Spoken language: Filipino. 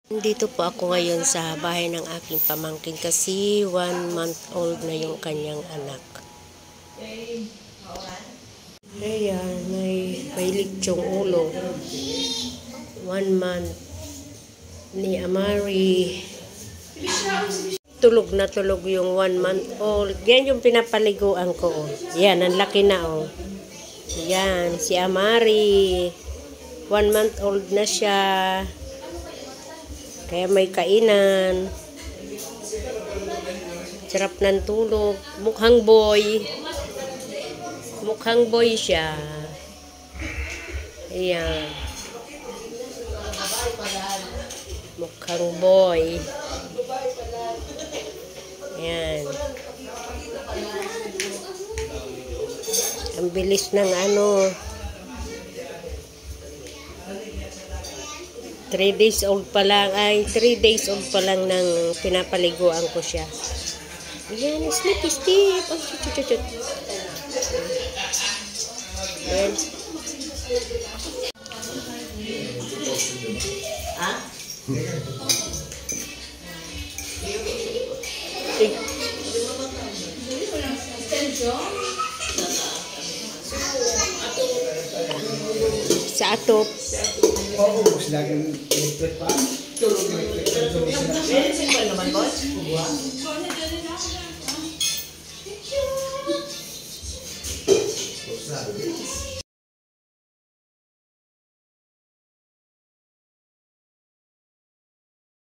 Dito po ako ngayon sa bahay ng aking pamangkin kasi 1 month old na yung kanyang anak. Ayan, may litsong ulo. 1 month ni Amari. Tulog na tulog yung 1 month old. Yan yung pinapaliguan ko. Yan, ang laki na oh. Yan, si Amari. 1 month old na siya. Kaya may kainan. Sarap ng tulog. Mukhang boy. Mukhang boy siya. Ayan. Mukhang boy. Ayan. Ang bilis ng 3 days old pa lang, 3 days old pa lang nang pinapaliguan ko siya. Ayan, sleepy sleep. Oh, chut. Ayan. Ah? Sa atop. Oo, gusto lagi electric pa. Tulog na electric. Tulog na. Meron naman, boss?